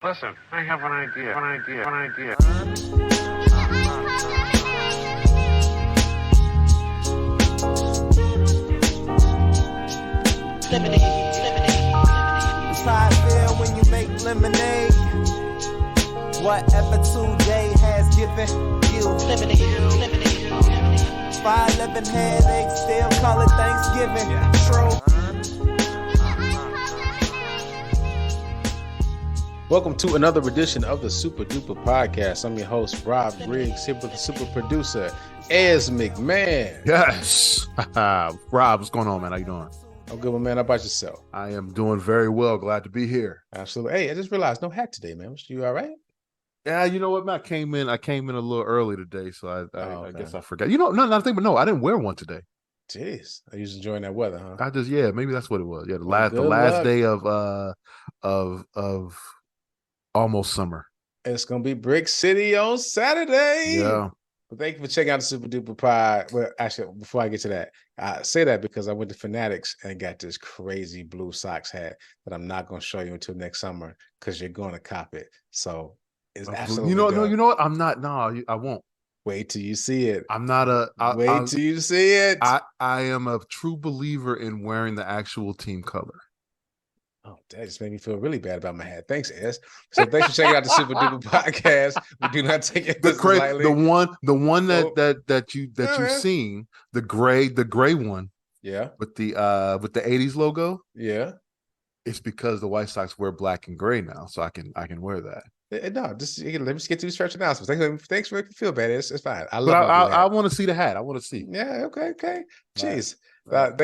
Listen, I have an idea. It's how I feel when you make lemonade. Whatever today has given you. 511 headaches, still call it Thanksgiving. True. Welcome to another edition of the Super Duper Podcast. I'm your host, Rob Riggs, here with the super producer, Ez McMahon. Yes. Rob, what's going on, man? How you doing? I'm good, my man. How about yourself? I am doing very well. Glad to be here. Absolutely. Hey, I just realized no hat today, man. You all right? Yeah, you know what, man? I came in a little early today, so I Okay. guess I forgot. You know, nothing, but no, I didn't wear one today. Jeez. Are you just enjoying that weather, huh? Maybe that's what it was. Yeah, the Good last luck. day of almost summer. It's going to be Brick City on Saturday. Yeah. Well, thank you for checking out the Super Duper Pod. Well, actually, before I get to that, I say that because I went to Fanatics and got this crazy blue socks hat that I'm not going to show you until next summer because you're going to cop it. So it's absolutely dope. You know what? I'm not. No, I won't. Wait till you see it. I'm not a. Wait till you see it. I am a true believer in wearing the actual team color. Oh, that just made me feel really bad about my hat. Thanks, Ez. So thanks for checking out the Super Duper Podcast. We do not take it lightly. The one that you've right. seen, the gray one, Yeah, with the 80s logo. Yeah. It's because the White Sox wear black and gray now, so I can wear that. No, let me just get to these first announcements. Thanks for making me feel bad. It's fine. I But love I want to see the hat. I want to see. Yeah, okay. Jeez. Right.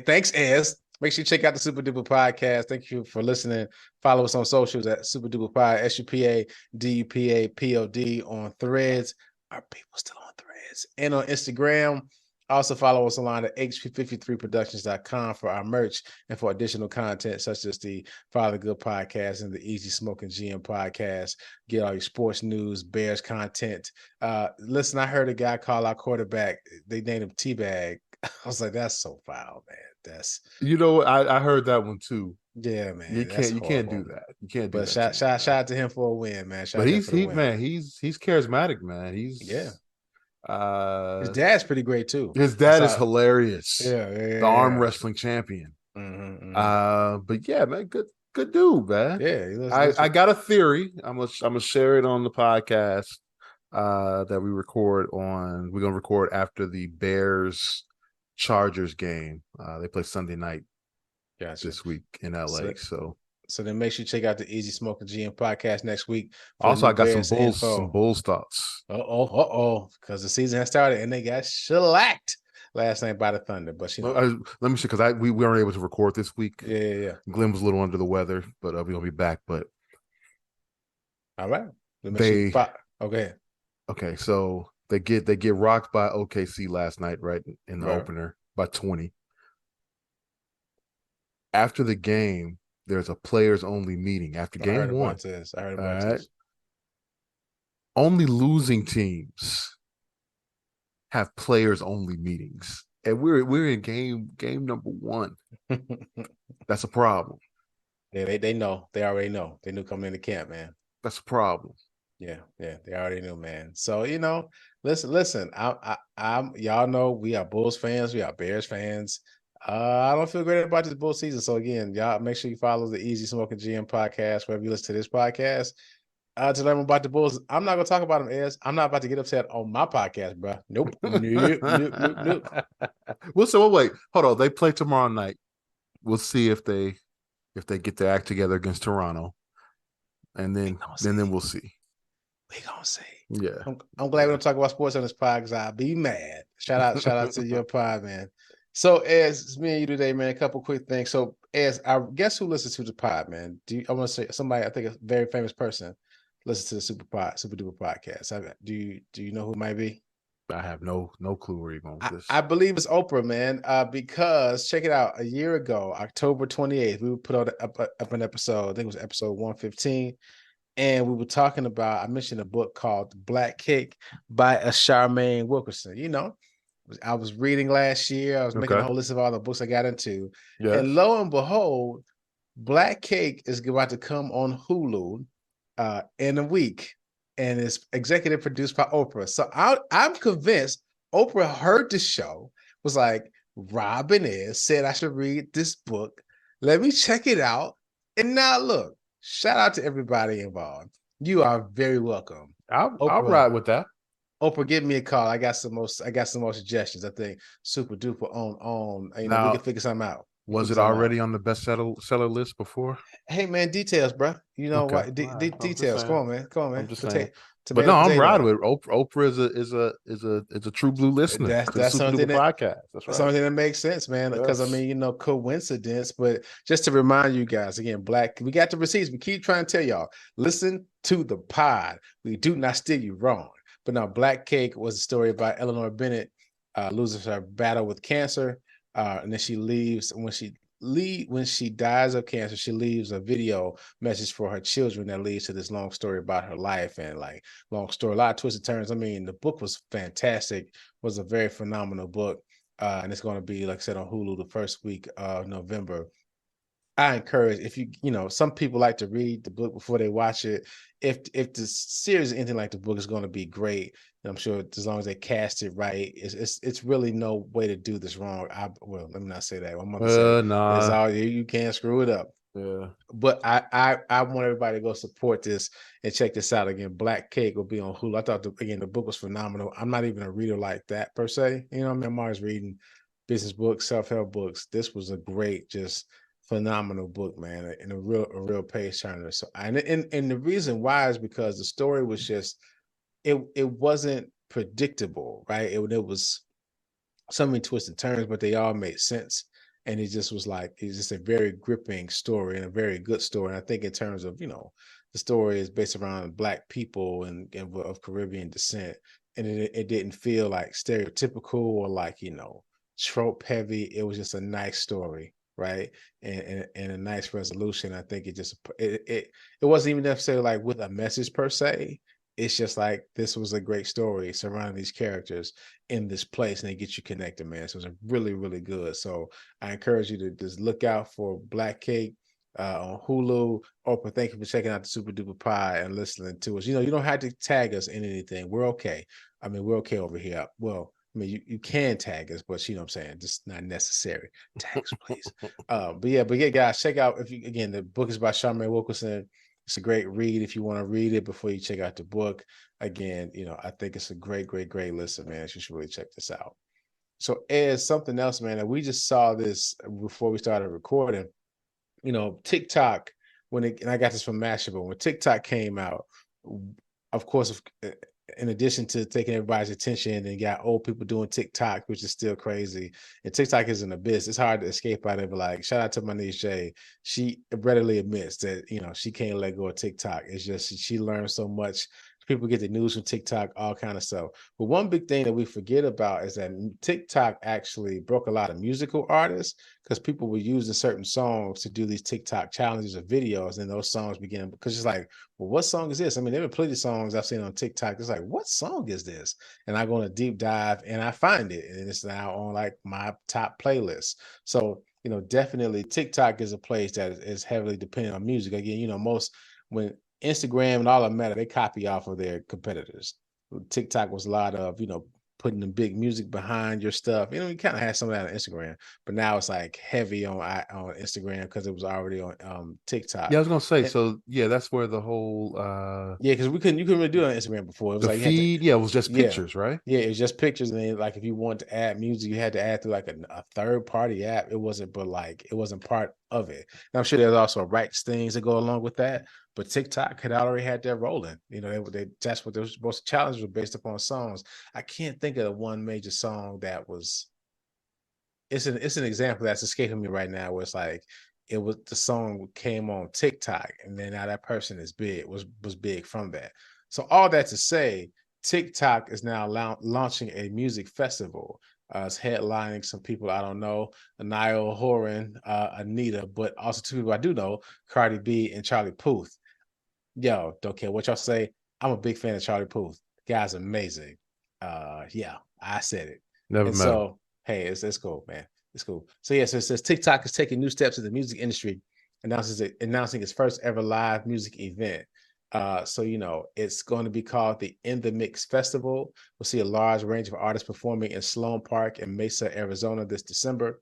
Thanks, Ez. Make sure you check out the Super Duper Podcast. Thank you for listening. Follow us on socials at Super Duper Pod, SUPADUPAPOD on Threads. Are people still on Threads? And on Instagram. Also follow us online at HP53productions.com for our merch and for additional content such as the Father Good Podcast and the Easy Smoking GM Podcast. Get all your sports news, Bears content. Listen, I heard a guy call our quarterback. They named him Teabag. I was like, that's so foul, man. That's, you know, I heard that one too. Yeah, man. You can't do that. You can't do but that. Shout out to him for a win, man. But he's charismatic, man. He's his dad's pretty great too. His dad is hilarious. Yeah. The arm wrestling champion. But yeah, man, good dude, man. Yeah, I got a theory. I'm gonna share it on the podcast that we record on. We're gonna record after the Bears Chargers game. They play Sunday night this week in LA. So then make sure you check out the Easy Smoking GM Podcast next week. Also, I got some Bulls thoughts. Because the season has started and they got shellacked last night by the Thunder. But let me see, because we weren't able to record this week. Yeah. Glenn was a little under the weather, but we're gonna be back. But all right, okay. So they get rocked by OKC last night, right in the opener by 20. After the game, there's a players only meeting after game one. I heard about this. Only losing teams have players only meetings, and we're in game number one. That's a problem. Yeah, they know. They already know. They knew coming into camp, man. That's a problem. Yeah, they already knew, man. So listen. I'm y'all know we are Bulls fans. We are Bears fans. I don't feel great about this bull season. So again, y'all make sure you follow the Easy Smoking GM Podcast wherever you listen to this podcast. To learn more about the Bulls, I'm not gonna talk about them, Ez. I'm not about to get upset on my podcast, bro. Nope. Nope. Well, wait, hold on. They play tomorrow night. We'll see if they get their act together against Toronto, and then we'll see. We gonna see. Yeah. I'm glad we don't talk about sports on this pod because I'll be mad. Shout out to your pod, man. So, Ez, it's me and you today, man. A couple quick things. So, Ez, I guess who listens to the pod, man? I want to say somebody, I think a very famous person listens to the Super Duper Podcast. Do you know who it might be? I have no clue where you're going with this. I believe it's Oprah, man. Because check it out. A year ago, October 28th, we would put out up an episode. I think it was episode 115. And we were talking about, I mentioned a book called Black Cake by a Charmaine Wilkerson. I was reading last year. I was making a whole list of all the books I got into. Yeah. And lo and behold, Black Cake is about to come on Hulu in a week, and it's executive produced by Oprah. So I'm convinced Oprah heard the show, was like, Rob and Ed said I should read this book. Let me check it out. And now look, shout out to everybody involved. You are very welcome. I'll ride with that. Oprah, give me a call. I got some more suggestions. I think super duper on. We can figure something out. Was it already on the bestseller list before? Hey man, details, bro. You know Okay. what? Details. Come on, man. I'm just saying. But no, I'm riding with Oprah. Is a true blue listener. That's something that podcast. That's right. Something that makes sense, man. Because I mean, coincidence. But just to remind you guys again, we got the receipts. We keep trying to tell y'all, listen to the pod. We do not steer you wrong. But now, Black Cake was a story about Eleanor Bennett loses her battle with cancer, and then she leaves. When she dies of cancer, she leaves a video message for her children that leads to this long story about her life, and long story, a lot of twists and turns. I mean, the book was fantastic, was a very phenomenal book, and it's going to be, like I said, on Hulu the first week of November. I encourage, if some people like to read the book before they watch it. If the series is anything like the book, is going to be great. And I'm sure as long as they cast it right, it's really no way to do this wrong. Let me not say that. My mother said, nah, you can't screw it up. Yeah. But I want everybody to go support this and check this out. Again, Black Cake will be on Hulu. I thought the book was phenomenal. I'm not even a reader like that per se. I'm always reading business books, self-help books. This was a great, just phenomenal book, man, and a real page turner. So and the reason why is because the story was just it wasn't predictable, right? It was so many twists and turns, but they all made sense. And it just was it's just a very gripping story and a very good story. And I think in terms of, the story is based around Black people and of Caribbean descent. And it didn't feel like stereotypical or trope heavy. It was just a nice story, right? And a nice resolution. I think it wasn't even necessarily with a message per se. It's just this was a great story surrounding these characters in this place, and they get you connected, man. So it was really, really good. So I encourage you to just look out for Black Cake on Hulu. Oprah, thank you for checking out the Super Duper Pie and listening to us. You don't have to tag us in anything. We're okay. I mean, we're okay over here. Well, I mean, you can tag us, but you know what I'm saying, just not necessary. Tags, please. But yeah, guys, check out the book is by Charmaine Wilkerson. It's a great read if you want to read it before you check out the book. Again, I think it's a great, great, great listen, man. You should really check this out. So, Ed, something else, man, that we just saw this before we started recording. TikTok, and I got this from Mashable, when TikTok came out, of course, in addition to taking everybody's attention, and got old people doing TikTok, which is still crazy. And TikTok is an abyss. It's hard to escape out of it. Shout out to my niece Jay. She readily admits that, she can't let go of TikTok. It's just, she learns so much. People get the news from TikTok, all kind of stuff. But one big thing that we forget about is that TikTok actually broke a lot of musical artists, because people were using certain songs to do these TikTok challenges or videos, and those songs began, because it's well, what song is this? I mean, there were plenty of songs I've seen on TikTok. It's what song is this? And I go on a deep dive and I find it, and it's now on my top playlist. So, definitely TikTok is a place that is heavily dependent on music. Again, when Instagram and all of Meta, they copy off of their competitors. TikTok was a lot of, putting the big music behind your stuff. You kind of had some of that on Instagram, but now it's heavy on Instagram because it was already on TikTok. Yeah, I was gonna say, that's where the whole because you couldn't really do it on Instagram before. It was the feed, it was just pictures, right? Yeah, it was just pictures, and then if you wanted to add music, you had to add through a third party app. It wasn't, it wasn't part of it. And I'm sure there's also rights things that go along with that. But TikTok had already had that rolling. That's what those most challenges were based upon songs. I can't think of one major song that was. It's an example that's escaping me right now, where it's it was the song came on TikTok, and then now that person is big, was big from that. So all that to say, TikTok is now launching a music festival. It's headlining some people I don't know, Niall Horan, Anita, but also two people I do know, Cardi B and Charlie Puth. Yo, don't care what y'all say. I'm a big fan of Charlie Puth. The guy's amazing. Yeah, I said it. Never met so, hey, it's cool, man. It's cool. So, yes, it says TikTok is taking new steps in the music industry announcing its first ever live music event. So it's going to be called the In the Mix Festival. We'll see a large range of artists performing in Sloan Park in Mesa, Arizona this December.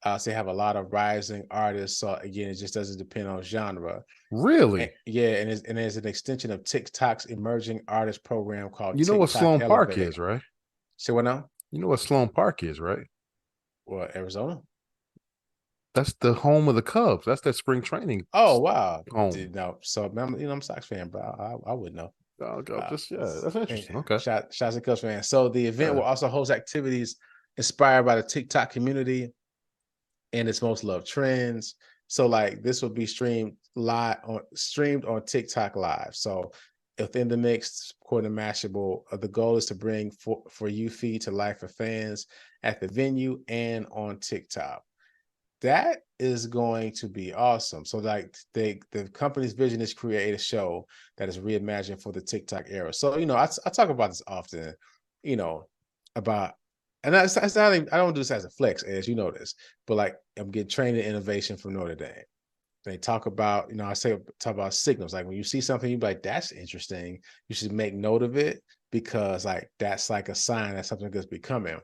So they have a lot of rising artists. So again, it just doesn't depend on genre. Really? And there's an extension of TikTok's emerging artist program called You know what TikTok Sloan Park Elevate. is, right? So what now? You know what Sloan Park is, right? Well, Arizona. That's the home of the Cubs. That's their spring training. Oh wow! Home. No, so I'm a Sox fan, but I would know. Oh, that's interesting. Okay. Shots at Cubs fan. So the event will also host activities inspired by the TikTok community and its most loved trends. So like this will be streamed on TikTok Live. So within the mix, according to Mashable, the goal is to bring for you feed to life for fans at the venue and on TikTok. That is going to be awesome. So like the company's vision is create a show that is reimagined for the TikTok era. So I talk about this often, about, and I don't do this as a flex, as you know this, but like I'm getting trained in innovation from Notre Dame. They talk about, talk about signals. Like when you see something, you're like, that's interesting. You should make note of it because like that's like a sign that something good's becoming.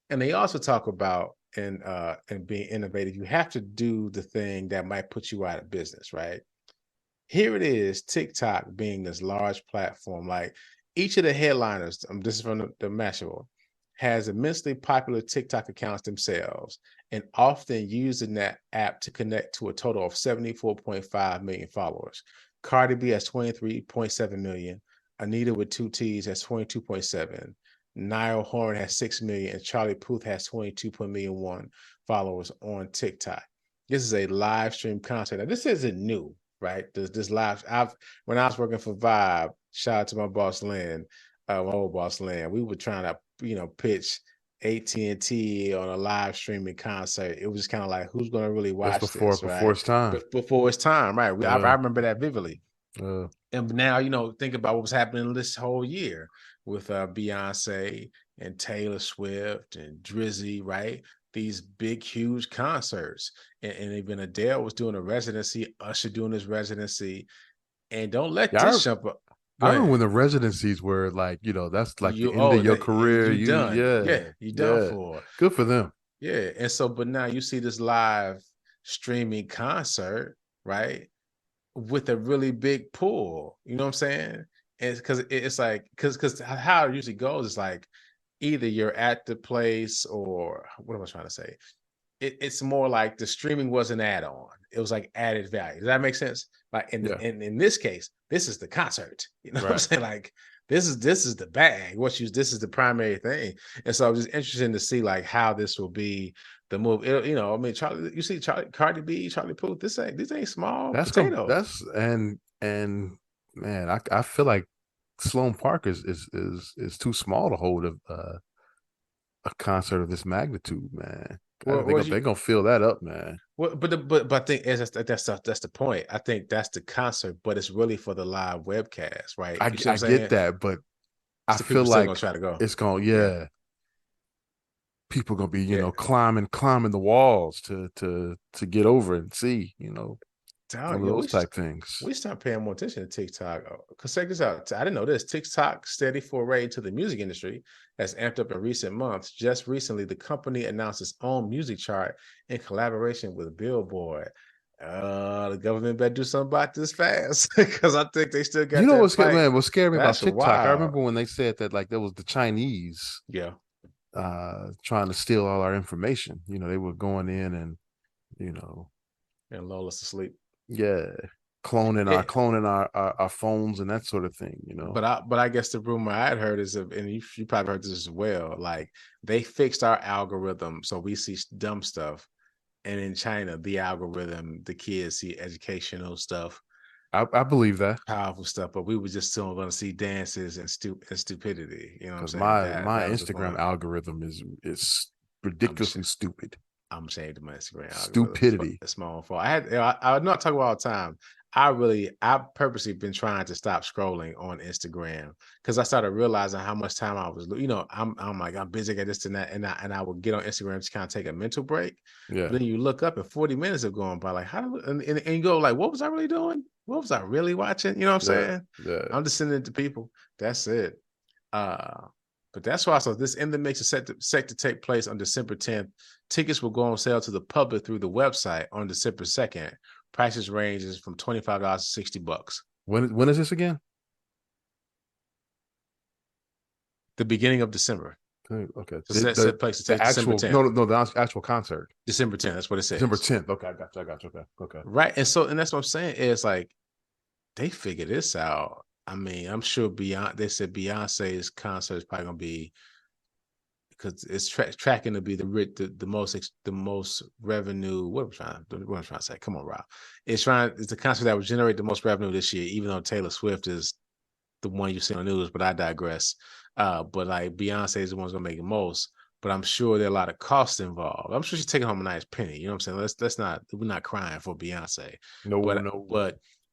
And they also talk about and being innovative, you have to do the thing that might put you out of business, right? Here it is, TikTok being this large platform. Like each of the headliners, this is from the Mashable, has immensely popular TikTok accounts themselves and often using that app to connect to a total of 74.5 million followers. Cardi B has 23.7 million. Anita with 2 T's has 22.7. Niall Horan has 6 million, and Charlie Puth has 22.1 followers on TikTok. This is a live stream concert. Now, this isn't new, right? This live. When I was working for Vibe, shout out to my boss Lynn, my old boss Lynn. We were trying to, pitch AT&T on a live streaming concert. It was just kind of like, who's going to really watch this, right? Before it's time. Before it's time, right? I remember that vividly. And now, think about what was happening this whole year with Beyonce and Taylor Swift and Drizzy, right? These big, huge concerts. And even Adele was doing a residency, Usher doing his residency. And don't let this jump up. I remember when the residencies were like, that's like the end of your career. You done. You done for. Good for them. Yeah. And so, but now you see this live streaming concert, right? With a really big pull, you know what I'm saying? And because it's like, because how it usually goes is like either you're at the place or what am I trying to say? It's more like the streaming was an add-on. It was like added value. Does that make sense? Like in this case, this is the concert. You know what I'm saying? Like this is the bag. This is the primary thing. And so I'm just interested to see like how this will be the move. Charlie, you see Cardi B, Charlie Puth. These ain't small potatoes. And man, I feel like Sloan Park is too small to hold a concert of this magnitude, man. They're gonna fill that up, man. Well, but I think that's the point. I think that's the concert, but it's really for the live webcast, right? I get that, but I feel like gonna try to go. It's gonna people gonna be climbing the walls to get over and see those type things. We start paying more attention to TikTok because check this out. I didn't know this. TikTok steady foray into the music industry has amped up in recent months. Just recently, the company announced its own music chart in collaboration with Billboard. The government better do something about this fast because I think they still got. What's scary, man? What scared me about TikTok? Wild. I remember when they said that like there was the Chinese, trying to steal all our information. They were going in and and lull us to sleep. Yeah, cloning our phones and that sort of thing. But I guess the rumor I had heard is and you probably heard this as well. Like they fixed our algorithm so we see dumb stuff. And in China, the algorithm, the kids see educational stuff. I believe that powerful stuff, but we were just still going to see dances and stupidity. You know what I'm saying? My Instagram algorithm is ridiculously stupid. I'm ashamed of my Instagram stupidity. It's my own fault. I'm not talking about all the time. I purposely been trying to stop scrolling on Instagram because I started realizing how much time I was, I'm like, I'm busy at this and that. And I would get on Instagram to kind of take a mental break. Yeah. But then you look up and 40 minutes have gone by. Like, and you go, like, what was I really doing? What was I really watching? You know what I'm saying? Yeah. I'm just sending it to people. That's it. But that's why. So this In the Mix is set to take place on December 10th. Tickets will go on sale to the public through the website on December 2nd. Prices ranges from $25 to $60. When is this again? The beginning of December. Okay. So set place to take December 10th. No, the actual concert. December 10th. That's what it says. December 10th. Okay, I got you. Okay. Right. And that's what I'm saying is like they figured this out. I mean, I'm sure they said Beyonce's concert is probably gonna be, because it's tracking to be the most revenue. What I'm trying to say? Come on, Rob. It's the concert that would generate the most revenue this year, even though Taylor Swift is the one you see on the news. But I digress. But like Beyonce is the one's gonna make the most. But I'm sure there are a lot of costs involved. I'm sure she's taking home a nice penny. You know what I'm saying? We're not crying for Beyonce. No.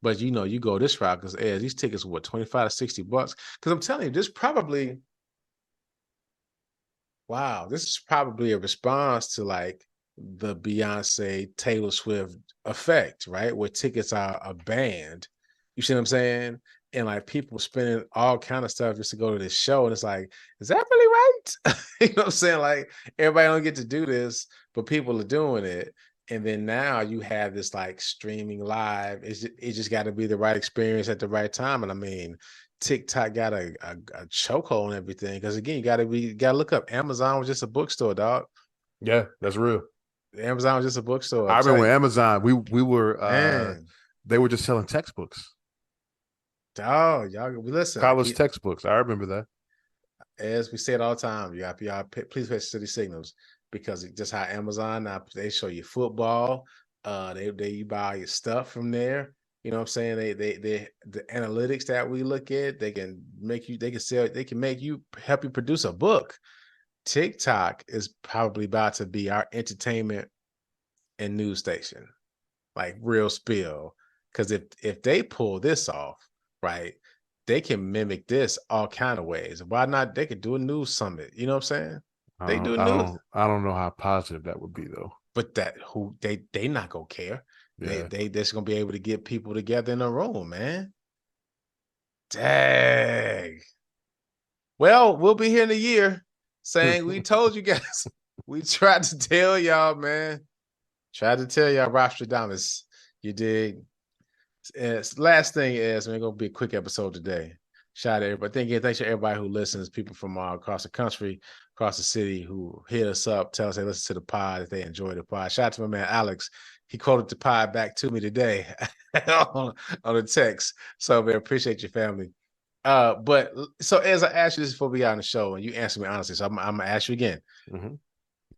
But you go this route because these tickets were $25 to $60. Because I'm telling you, this is probably a response to like the Beyonce Taylor Swift effect, right? Where tickets are banned. You see what I'm saying? And like people spending all kind of stuff just to go to this show. And it's like, is that really right? You know what I'm saying? Like everybody don't get to do this, but people are doing it. And then now you have this like streaming live. It just got to be the right experience at the right time. And I mean, TikTok got a chokehold on everything because again, you got to look up. Amazon was just a bookstore, dog. Yeah, that's real. Amazon was just a bookstore. I remember when Amazon, we were they were just selling textbooks. Oh, y'all listen. College textbooks. I remember that. As we say it all the time, y'all please pay attention to these signals because just how Amazon now they show you football. You buy your stuff from there. You know what I'm saying? They the analytics that we look at, they can make you, help you produce a book. TikTok is probably about to be our entertainment and news station, like real spill. Because if they pull this off, right, they can mimic this all kind of ways. Why not? They could do a news summit. You know what I'm saying? They do news. I don't know how positive that would be though. But they not gonna care. Yeah. They just gonna be able to get people together in a room, man. Dang. Well, we'll be here in a year saying we told you guys. We tried to tell y'all, man. Tried to tell y'all, Rostradamus. You dig? Last thing is, we're gonna be a quick episode today. Shout out to everybody. Thanks to everybody who listens, people from across the country, across the city who hit us up, tell us they listen to the pod, that they enjoy the pod. Shout out to my man Alex. He quoted the pod back to me today on the text. So we appreciate your family. But so as I asked you this before we got on the show, and you answered me honestly, so I'm gonna ask you again. Mm-hmm.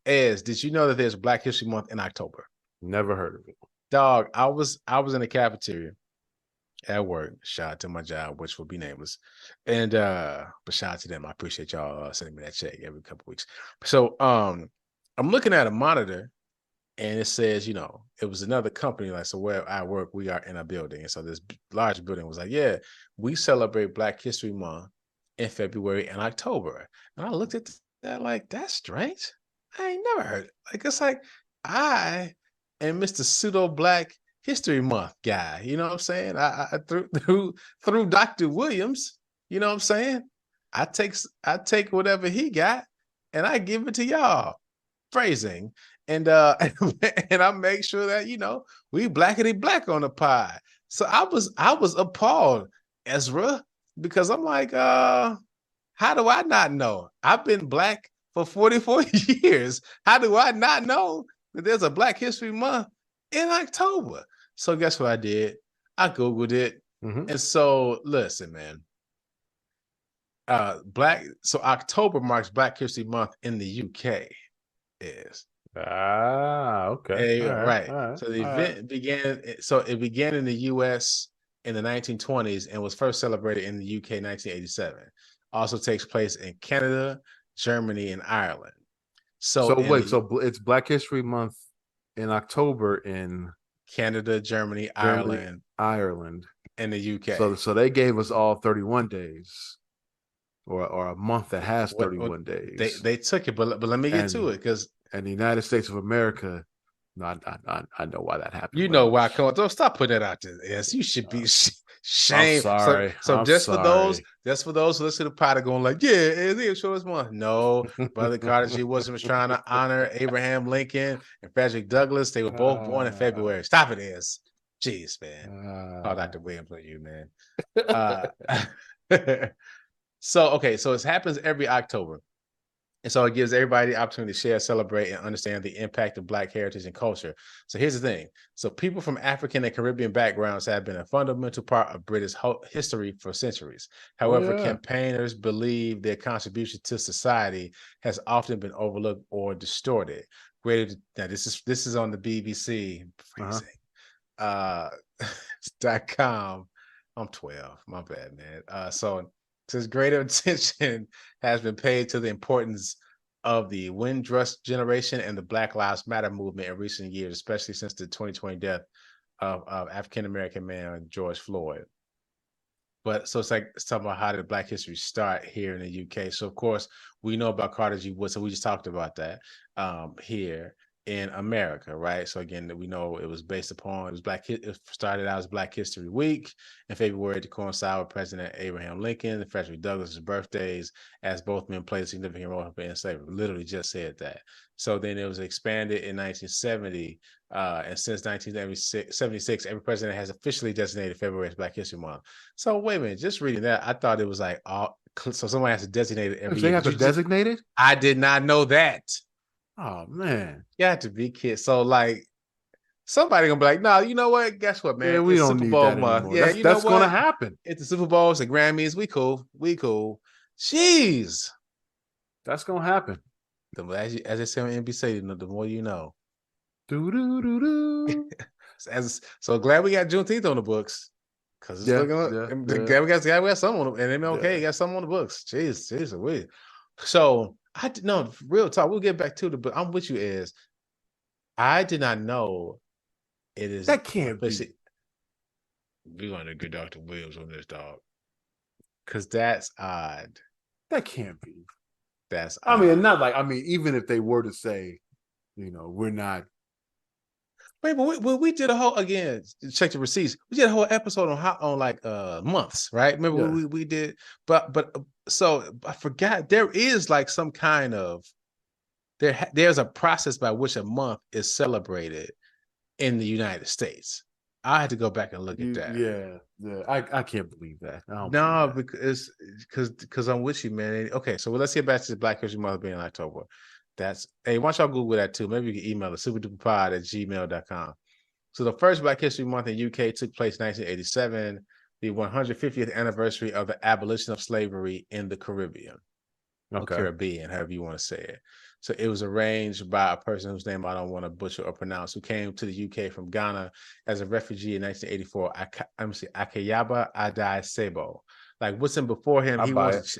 Did you know that there's Black History Month in October? Never heard of it. Dog, I was in the cafeteria at work. Shout out to my job, which will be nameless. And but shout out to them. I appreciate y'all sending me that check every couple weeks. So I'm looking at a monitor and it says, it was another company. Like, so where I work, we are in a building. And so this large building was like, yeah, we celebrate Black History Month in February and October. And I looked at that like, that's strange. I ain't never heard it. Like, it's like I am Mr. Pseudo Black History Month guy. You know what I'm saying? I through Dr. Williams, you know what I'm saying? I take whatever he got and I give it to y'all. Phrasing. And and I make sure that we blackity black on the pod. So I was appalled, Ezra, because I'm like, how do I not know? I've been Black for 44 years. How do I not know that there's a Black History Month in October? So guess what I did? I Googled it. Mm-hmm. And so listen, man. So October marks Black History Month in the UK. Is okay. Right. So the event began. So it began in the U.S. in the 1920s and was first celebrated in the UK in 1987. Also takes place in Canada, Germany, and Ireland. So it's Black History Month in October in Canada, Germany, Ireland, Ireland, and the UK. So they gave us all 31 days, or a month that has 31 days. They took it, but let me get to it because the United States of America. No, I know why that happened. you know why. Come on, don't stop putting that out there. Yes, you should be shamed. I'm sorry. So just for those who listen to the pod are going like, yeah, it show us more. No, Brother Carter G. Wilson was trying to honor Abraham Lincoln and Frederick Douglass. They were both born in February. Stop it, is. Jeez, man. Dr. Williams on you, man. So it happens every October. And so it gives everybody the opportunity to share, celebrate, and understand the impact of Black heritage and culture. So here's the thing. So people from African and Caribbean backgrounds have been a fundamental part of British history for centuries. However, campaigners believe their contribution to society has often been overlooked or distorted. Now this is on the BBC. .com. I'm 12. My bad, man. So since greater attention has been paid to the importance of the Windrush generation and the Black Lives Matter movement in recent years, especially since the 2020 death of African-American man George Floyd. But so it's talking about how did Black history start here in the UK. So of course we know about Carter G. Woodson. We just talked about that here in America, right? So again, we know it was based upon it started out as Black History Week in February to coincide with President Abraham Lincoln and Frederick Douglass's birthdays, as both men played a significant role in slavery. Literally just said that. So then it was expanded in 1970, and since 1976, every president has officially designated February as Black History Month. So wait a minute, just reading that, I thought it was like so someone has to designate it every year. They have to designate it? I did not know that. Oh man, you have to be kidding. So like, somebody gonna be like, "No, you know what? Guess what, man? Yeah, we don't Super need Bowl that month. anymore. Yeah, that's gonna happen. It's the Super Bowl, it's the Grammys. We cool. Jeez, that's gonna happen. As I say on NBC, the more you know. So glad we got Juneteenth on the books, because it's looking. Glad we got some on the, and MLK got some on the books. Jeez, we. So real talk. We'll get back to it, but I'm with you. Is I did not know it is that can't be. We're gonna get Dr. Williams on this, dog, because that's odd. That can't be. That's odd. I mean, even if they were to say, we're not. Wait, but we did a whole, again, check the receipts. We did a whole episode on months, right? Remember we did, but so I forgot there is like some kind of there's a process by which a month is celebrated in the United States. I had to go back and look at that. Yeah. I can't believe that. No, because I'm with you, man. Okay, so let's get back to the Black History Month being in October. Hey, why don't y'all Google that too? Maybe you can email it, superduperpod@gmail.com. So the first Black History Month in UK took place in 1987, the 150th anniversary of the abolition of slavery in the Caribbean. Or Caribbean, however you want to say it. So it was arranged by a person whose name I don't want to butcher or pronounce, who came to the UK from Ghana as a refugee in 1984. Akayaba Adai Sebo. Like Woodson before him, he was.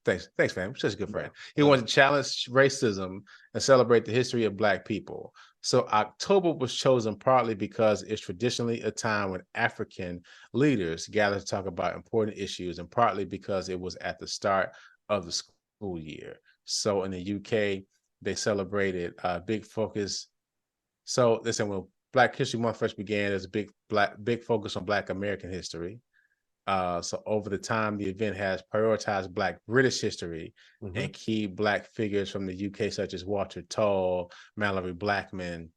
Thanks, fam. Such a good friend. He wanted to challenge racism and celebrate the history of Black people. So October was chosen partly because it's traditionally a time when African leaders gather to talk about important issues, and partly because it was at the start of the school year. So in the UK, they celebrated a big focus. So listen, when Black History Month first began, there's a big focus on Black American history. So over the time, the event has prioritized Black British history and key Black figures from the UK, such as Walter Toll, Mallory Blackman.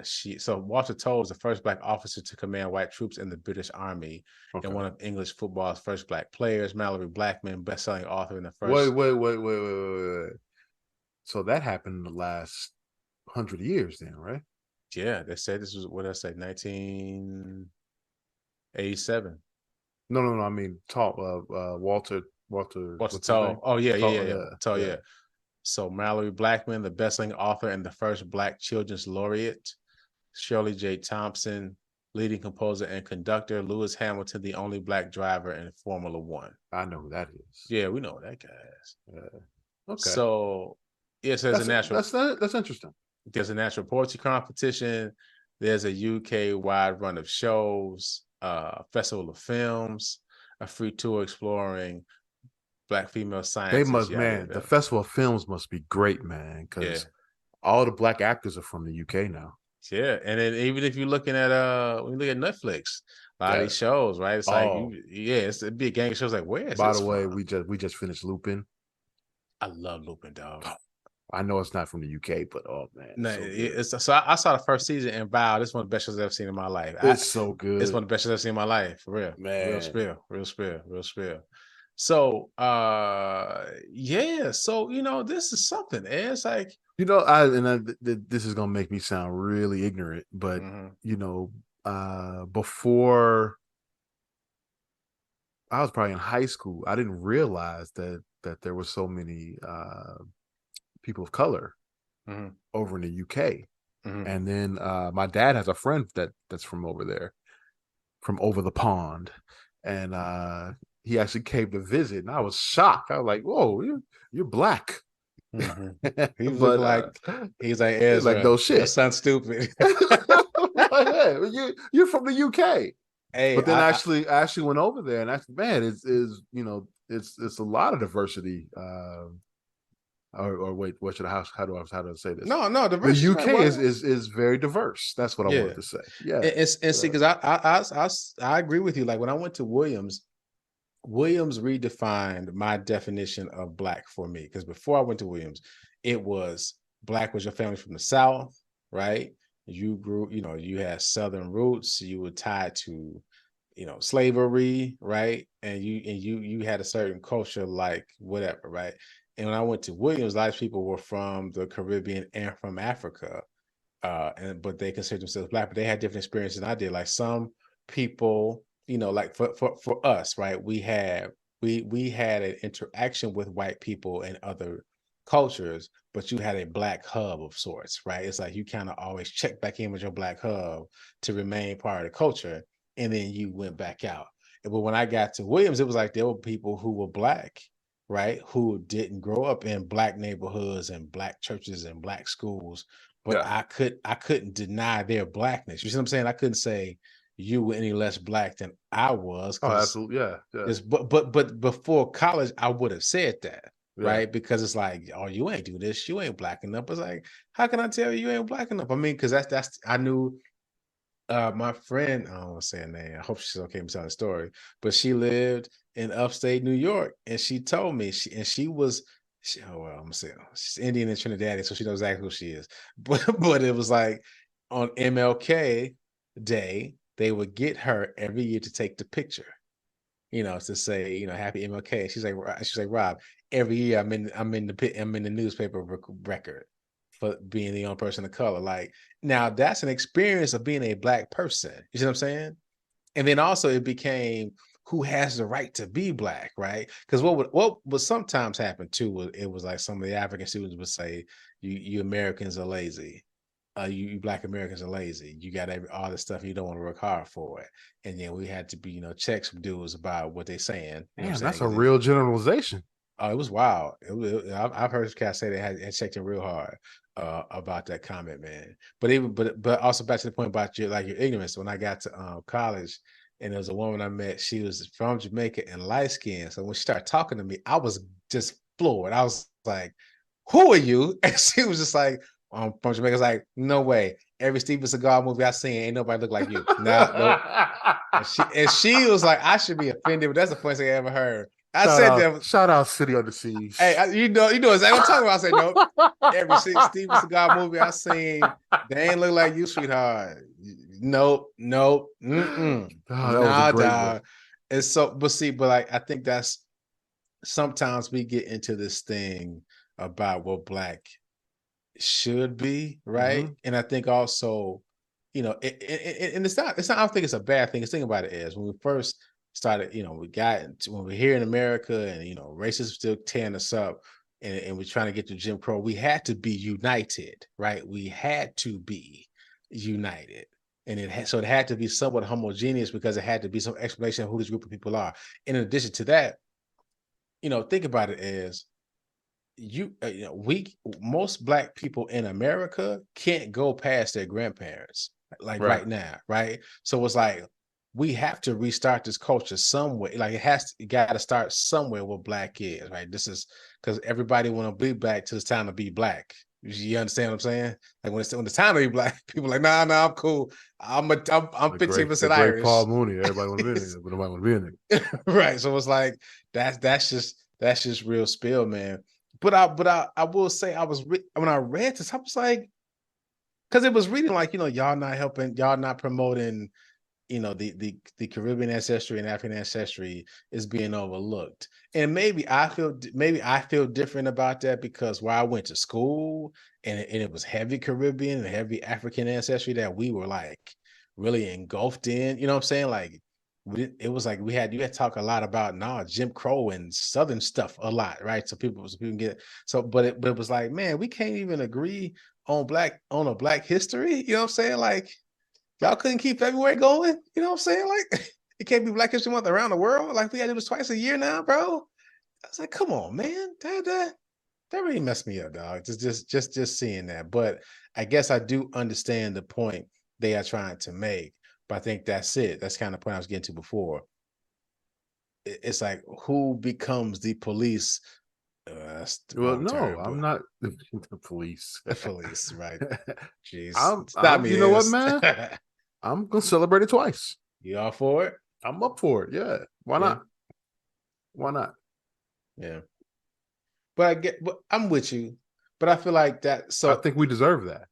So Walter Toll was the first Black officer to command white troops in the British Army, and one of English football's first Black players. Mallory Blackman, best-selling author in the first. Wait. So that happened in the last 100 years, then, right? Yeah, they said this was 1987. No. I mean, Walter Toll. Oh yeah. Toll, yeah. So Mallory Blackman, the best-selling author and the first Black children's laureate. Shirley J. Thompson, leading composer and conductor. Lewis Hamilton, the only Black driver in Formula One. I know who that is. Yeah, we know who that guy is. Okay. So there's a natural. That's interesting. There's a natural poetry competition. There's a UK wide run of shows, festival of films, a free tour exploring Black female They scientists. must, Yada man. The yada. Festival of Films must be great, man, Yeah, because all the Black actors are from the UK now. yeah. And then even if you're looking at when you look at Netflix, a lot of Yeah. these shows, right? It's like Oh, it'd be a gang of shows. Like, where is by this the way, from? we just finished Lupin. I love Lupin, dog. I know it's not from the UK, but oh man, No, it's so good. I saw the first season and wow, this is one of the best shows I've ever seen in my life. It's so It's good, one of the best shows I've seen in my life, for real. Real man. spill, real spill, real spill. So yeah, so this is something. It's like You know, this is gonna make me sound really ignorant, but you know, before I was probably in high school, I didn't realize that there were so many people of color over in the UK. And then my dad has a friend that's from over there, from over the pond, and he actually came to visit, and I was shocked. I was like, "Whoa, you're Black." He was But he's like he's like, Ezra, no your shit. son's stupid. Like, hey, you're from the UK. Hey, But then I actually went over there, and actually, man, it's a lot of diversity. Or wait, what should I how do I say this? no, The diversity UK right, is very diverse. That's what I wanted to say. Yeah, and see, because I agree with you. Like when I went to Williams redefined my definition of Black for me. Because before I went to Williams, it was Black was your family from the South, right? You grew, you had Southern roots. You were tied to, slavery, right? And you had a certain culture, like whatever, right? And when I went to Williams, a lot of people were from the Caribbean and from Africa, but they considered themselves Black, but they had different experiences than I did. Like some people, like for us, right? We had an interaction with white people and other cultures, but you had a Black hub of sorts, right? It's like you kind of always check back in with your Black hub to remain part of the culture, and then you went back out. But when I got to Williams, it was like there were people who were Black, right, who didn't grow up in Black neighborhoods and Black churches and Black schools, but yeah. I couldn't deny their Blackness. You see what I'm saying? I couldn't say you were any less Black than I was. Oh, absolutely, yeah. But before college, I would have said that, Yeah. right? Because it's like, oh, you ain't do this, you ain't Black enough. It's like, how can I tell you ain't Black enough? I mean, because that's I knew my friend, I don't want to say her name. I hope she's okay with telling the story, but she lived in upstate New York, and she told me she was. Oh well, I'm gonna say she's Indian and Trinidadian, so she knows exactly who she is. But it was like on MLK Day, they would get her every year to take the picture, to say, happy MLK. She's like, Rob, every year I'm in the newspaper record for being the only person of color. Like, now that's an experience of being a Black person. You see what I'm saying? And then also it became who has the right to be Black, right? Because what would sometimes happen too, it was like some of the African students would say, you Americans are lazy. You Black Americans are lazy. You got all this stuff, you don't want to work hard for it. And then we had to be, check some dudes about what they're saying. Damn, that's a real generalization. Oh, it was wild. I've heard cats say they had checked in real hard about that comment, man. But also back to the point about your ignorance. When I got to college, and there was a woman I met, she was from Jamaica and light skinned. So when she started talking to me, I was just floored. I was like, "Who are you?" And she was just like, "I'm from Jamaica." I was like, "No way! Every Steven Seagal movie I seen, ain't nobody look like you." Nah, nope. And she was like, "I should be offended," but that's the funniest thing I ever heard. Shout out City on the Seas. Hey, you know exactly what I'm talking about. I said, nope. Every Steven Seagal movie I seen, they ain't look like you, sweetheart. Nope. Oh, that was a great one. And so, but I think that's sometimes we get into this thing about what Black should be, right? And I think also, and it's not. I don't think it's a bad thing. The thing about it is when we first started, when we're here in America, and racism still tearing us up, and we're trying to get to Jim Crow, we had to be united, right? We had to be united, and so it had to be somewhat homogeneous because it had to be some explanation of who this group of people are. And in addition to that, think about it as most Black people in America can't go past their grandparents. like Right. right now, right? So it's like we have to restart this culture somewhere. Like it got to start somewhere where black is, right? This is because everybody want to be black till it's time to be black. You understand what I'm saying? Like when it's time to be black, people are like, nah, I'm cool. I'm The 15% great Irish. Paul Mooney. Everybody want to be in it, but nobody want to be in it. Right. So it's like that's just real spill, man. But I will say when I read this, I was like, because it was reading like, y'all not helping, y'all not promoting, the Caribbean ancestry and African ancestry is being overlooked. And maybe I feel different about that because where I went to school and it was heavy Caribbean and heavy African ancestry that we were like really engulfed in. You know what I'm saying? Like it was like you had to talk a lot about Jim Crow and Southern stuff a lot, right? So people can get but it was like, man, we can't even agree on a black history. You know what I'm saying? Like y'all couldn't keep February going. You know what I'm saying? Like it can't be Black History Month around the world. Like we got to do this twice a year now, bro. I was like, come on, man. That really messed me up, dog. Just seeing that. But I guess I do understand the point they are trying to make. But I think that's it. That's kind of the point I was getting to before. It's like who becomes the police? That's the Well, wrong no, term, I'm not the police. the police, right? Jeez, I'm me. you know what, man? I'm gonna celebrate it twice. You all for it? I'm up for it. Yeah. Why not? Why not? Yeah. But I'm with you. But I feel like that. So I think we deserve that.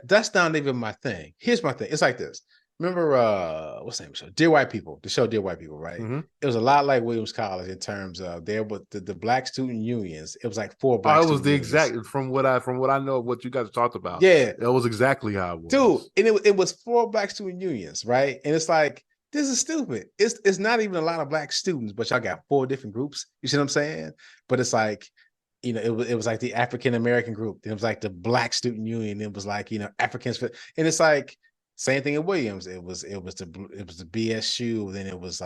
that's not even my thing. Here's my thing. It's like this. Remember what's the name of the show? Dear White People. The show Dear White People, right? Mm-hmm. It was a lot like Williams College in terms of there was the black student unions. It was like 4 Oh, black it was student the unions. exact from what I know of what you guys talked about. Yeah. That was exactly how it was. Dude, and it was 4 black student unions, right? And it's like, this is stupid. It's not even a lot of black students, but y'all got 4 different groups. You see what I'm saying? But it's like, it was like the African American group. It was like the Black Student Union. It was like Africans, and it's like same thing at Williams. It was the BSU. Then it was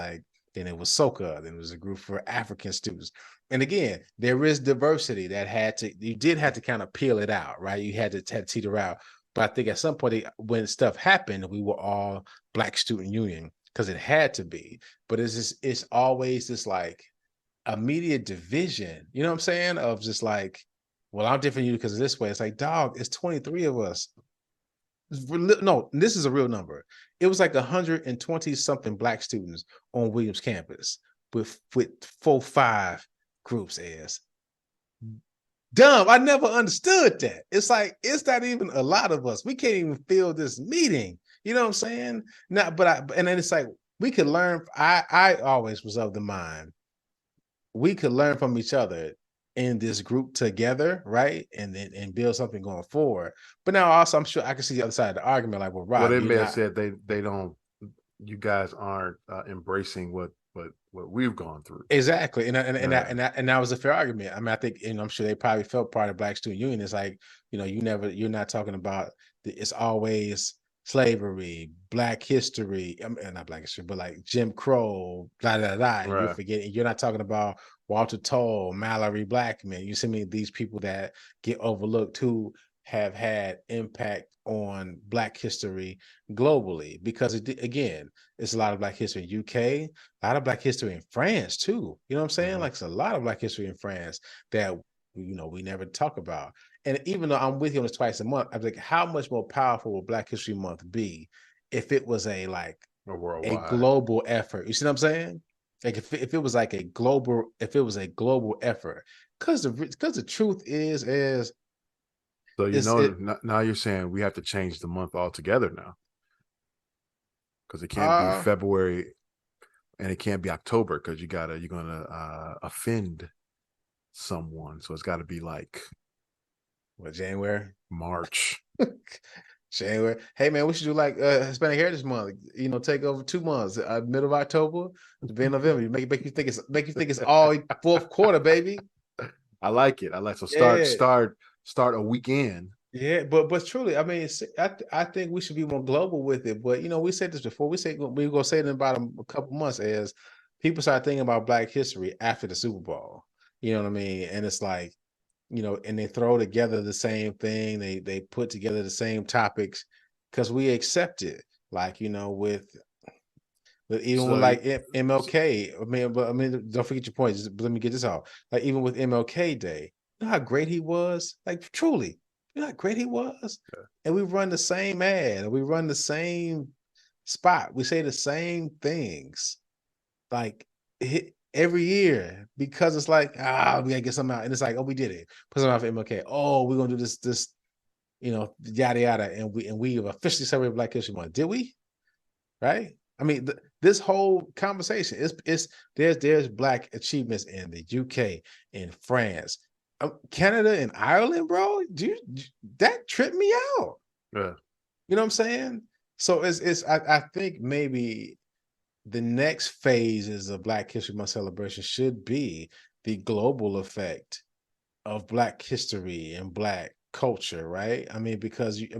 SOCA. Then it was a group for African students. And again, there is diversity that you did have to kind of peel it out, right? You had to teeter out. But I think at some point when stuff happened, we were all Black Student Union because it had to be. But it's always this like immediate division, you know what I'm saying? Of just like, well, I'm different than you because of this way. It's like, dog, it's 23 of us. No, this is a real number. It was like 120 something black students on Williams campus with 4-5 groups as dumb. I never understood that. It's like, it's not even a lot of us. We can't even fill this meeting. You know what I'm saying? And then it's like, we could learn. I always was of the mind we could learn from each other in this group together, right? And build something going forward. But now also I'm sure I can see the other side of the argument, like, well, Rob, well, they may have said they don't, you guys aren't embracing what we've gone through. Exactly. And that was a fair argument. I mean, I think, I'm sure they probably felt part of Black Student Union. It's like, you're not talking about it's always slavery, Black history, not Black history, but like Jim Crow, Right. You're forgetting, you're not talking about Walter Toll, Mallory Blackman. You see me, these people that get overlooked who have had impact on Black history globally, because again, it's a lot of Black history in UK, a lot of Black history in France too. You know what I'm saying? Mm-hmm. Like, it's a lot of Black history in France that we never talk about. And even though I'm with you on this twice a month, I'm like, how much more powerful will Black History Month be if it was a global effort? You see what I'm saying? Like if it was like a global effort, because the truth is so now you're saying we have to change the month altogether now, because it can't be February and it can't be October, because you're gonna offend someone, so it's got to be like January, March. January. Hey man, we should do like Hispanic Heritage Month. Take over 2 months. Middle of October to be in November. You make you think it's all fourth quarter, baby. I like it. So start a weekend. Yeah, but truly, I mean, I think we should be more global with it. But we said this before. We're gonna say it in about a couple months as people start thinking about Black history after the Super Bowl. You know what I mean? And it's like, and they throw together the same thing. They put together the same topics. because we accept it. Like, with even So with like you- MLK. I mean, don't forget your point. Let me get this out. Like even with MLK Day, you know how great he was. Like truly, you know how great he was. Yeah. And we run the same ad. We run the same spot. We say the same things. Like every year because it's like we gotta get something out, and it's like, oh, we did it. Put something out for MLK. Oh, we're gonna do this. Yada yada, and we have officially celebrated Black History Month. Did we? Right? I mean, this whole conversation is there's Black achievements in the UK, in France, Canada, and Ireland, bro. That tripped me out. yeah. You know what I'm saying? So I think maybe the next phases of Black History Month celebration should be the global effect of Black history and Black culture, right? I mean, because it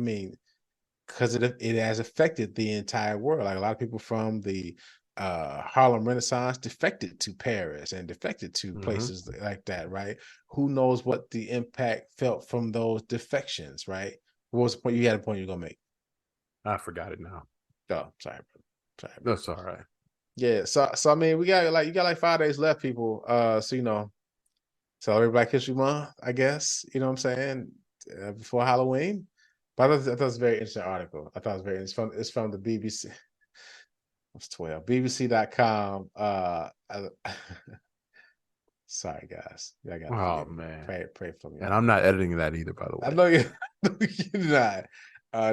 has affected the entire world. Like a lot of people from the Harlem Renaissance defected to Paris and defected to places like that, right? Who knows what the impact felt from those defections, right? What was the point? You had a point you're gonna make. I forgot it now. Oh, sorry, bro. Sorry. That's all right. Yeah. So I mean, you got like 5 days left, people. So celebrate Black History Month, I guess. You know what I'm saying? Before Halloween. But I thought it was a very interesting article. I thought it was very interesting. It's from the BBC. It's 12. BBC.com. Sorry, guys. I gotta Oh forgive me. man. Pray for me. And I'm not editing that either, by the way. I know you're not.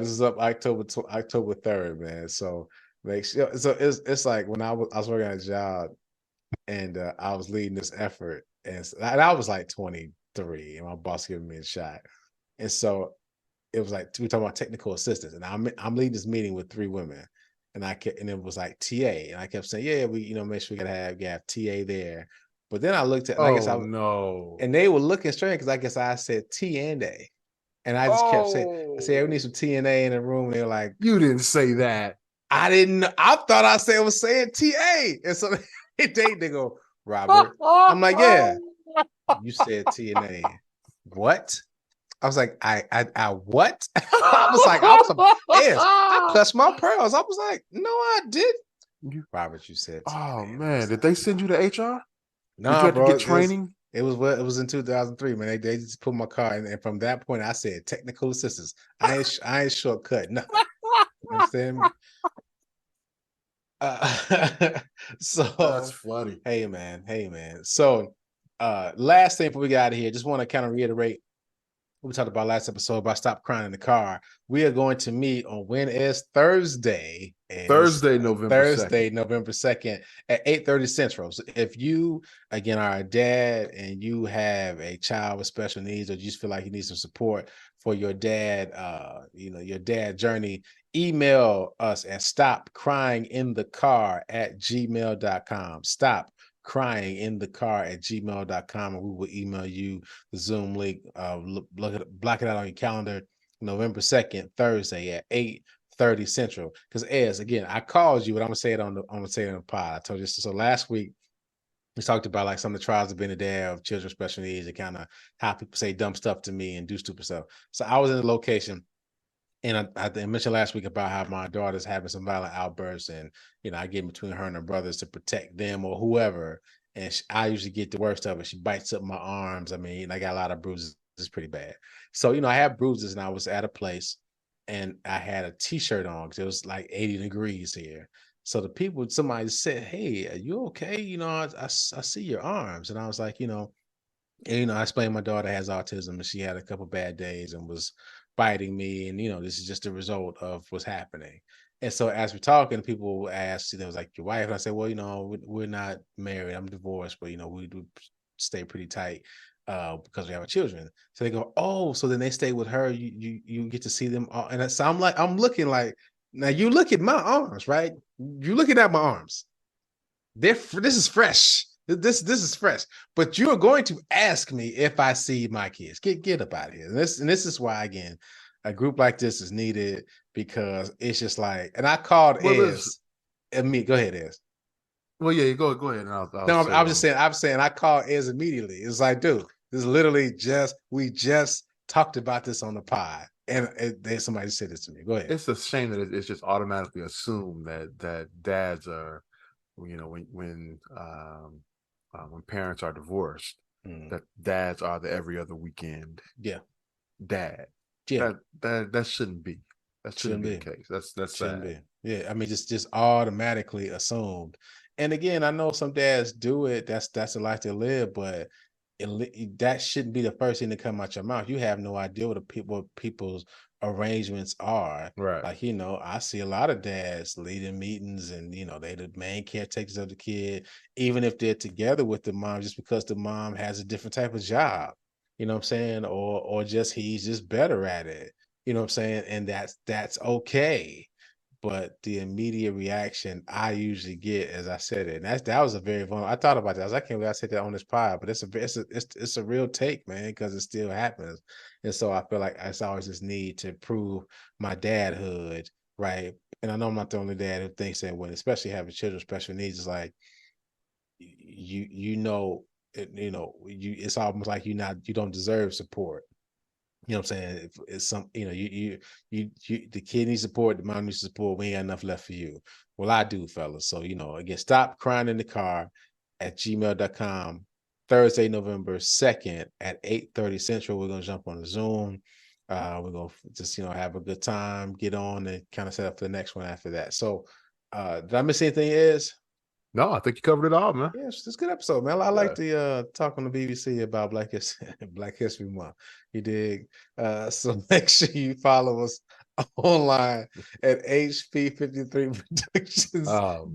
This is up October 3rd, man. So it's like when I was working at a job and I was leading this effort, and I was like 23, and my boss giving me a shot, and so it was like we talking about technical assistance, and I'm leading this meeting with 3 women, and it was like TA, and I kept saying, yeah, we make sure we gotta have TA there, but then I looked at, and I guess no, and they were looking straight because I guess I said T and A, and I just kept saying, I said, we need some T and A in the room, and they were like, you didn't say that. I didn't know. I thought I was saying TA, and so they go, Robert. I'm like, yeah, you said T and A. What? I was like, I what? I clutched my pearls. I was like, no, I did. Robert, you said T&A. Oh man, did they send you to HR? No, did you have bro, to get training? It was in 2003, man. They just put my car in, and from that point, I said technical assistance. I ain't shortcut nothing. You understand me? So That's funny. Hey man. So last thing before we get out of here, just want to kind of reiterate what we talked about last episode about Stop Crying in the Car. We are going to meet on Thursday, November 2nd at 8:30 Central. So if you again are a dad and you have a child with special needs, or you just feel like you need some support for your dad, your dad journey, email us at stopcryinginthecar@gmail.com. stopcryinginthecar@gmail.com, and we will email you the Zoom link. Block it out on your calendar, November 2nd, Thursday at 8:30 Central. Because again, I called you, but I'm gonna say it on the pod. I told you so last week. We talked about like some of the trials of being a dad of children with special needs, and kind of how people say dumb stuff to me and do stupid stuff. So I was in the location, and I mentioned last week about how my daughter's having some violent outbursts, and I get in between her and her brothers to protect them or whoever, and I usually get the worst of it. She bites up my arms. I mean, I got a lot of bruises. It's pretty bad. So I have bruises, and I was at a place, and I had a T-shirt on because it was like 80 degrees here. So somebody said, "Hey, are you okay? I see your arms," and I was like, I explained my daughter has autism, and she had a couple bad days and was biting me, and this is just a result of what's happening. And so as we're talking, people asked, there was like, your wife? And I said, well, we're not married. I'm divorced, but we do stay pretty tight because we have our children. So they go, oh, so then they stay with her. You get to see them all. And so I'm looking like, now you look at my arms, right? You're looking at my arms. This is fresh. This is fresh. But you're going to ask me if I see my kids. Get up out of here. And this is why, again, a group like this is needed, because it's just like, and I called Ez. Go ahead, Ez. Well, yeah, go ahead. And I'm just saying I called Ez immediately. It's like, dude, this is literally we just talked about this on the pod. And somebody said this to me. Go ahead. It's a shame that it's just automatically assumed that dads are, when parents are divorced, that dads are the every other weekend dad. Yeah, that shouldn't be. That shouldn't be the case. That's shouldn't sad. be. Yeah, I mean, just automatically assumed. And again, I know some dads do it. That's a life they live, but that shouldn't be the first thing to come out your mouth. You have no idea what people's arrangements are. Right. Like, I see a lot of dads leading meetings, and they the main caretakers of the kid, even if they're together with the mom, just because the mom has a different type of job. You know what I'm saying? Or just he's just better at it. You know what I'm saying? And that's okay. But the immediate reaction I usually get as I said it, and that was a very vulnerable. I thought about that. I can't believe I said that on this pod, but it's a real take, man, because it still happens. And so I feel like it's always this need to prove my dadhood, right? And I know I'm not the only dad who thinks that when, especially having children with special needs, it's like it's almost like you don't deserve support. You know what I'm saying? It's some, the kid needs support, the mom needs support. We ain't got enough left for you. Well, I do, fellas. So, again, stop crying in the car at gmail.com. Thursday, November 2nd at 8:30 Central. We're going to jump on the Zoom. We're going to just, have a good time, get on and kind of set up for the next one after that. So, did I miss anything, Iz? No, I think you covered it all, man. Yeah, it's a good episode, man. I like the talk on the BBC about Black History Month. You dig? So make sure you follow us online at HP53 Productions.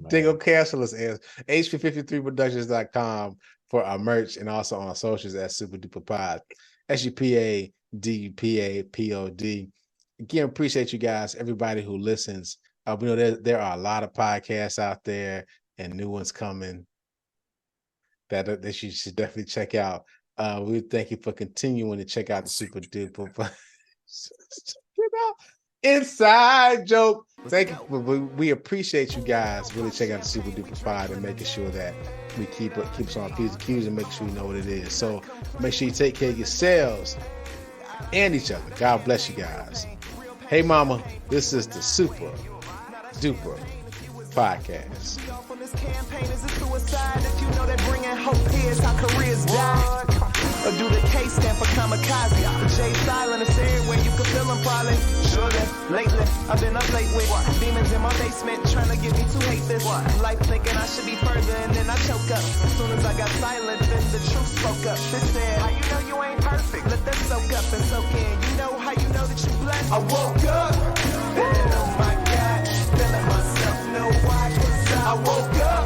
They go cancel us as HP53productions.com for our merch, and also on our socials at Super Duper Pod. SUPADUPAPOD. Again, appreciate you guys, everybody who listens. We know there are a lot of podcasts out there, and new ones coming that you should definitely check out. We thank you for continuing to check out the Super Duper Inside Joke. Thank you. We appreciate you guys really checking out the Super Duper Pod and making sure that we keep us on P's and Q's and make sure you know what it is. So make sure you take care of yourselves and each other. God bless you guys. Hey, mama, this is the Super Duper Podcast. Or do the K stand for kamikaze? The J silent is everywhere, you can feel them probably. Sure then, lately, I've been up late with demons in my basement trying to get me to hate this. Life thinking I should be further and then I choke up. As soon as I got silent, then the truth spoke up. They said, how you know you ain't perfect? Let that soak up and soak in. You know how you know that you blessed? I woke up, and oh my God, feeling myself, know why? 'Cause I woke up.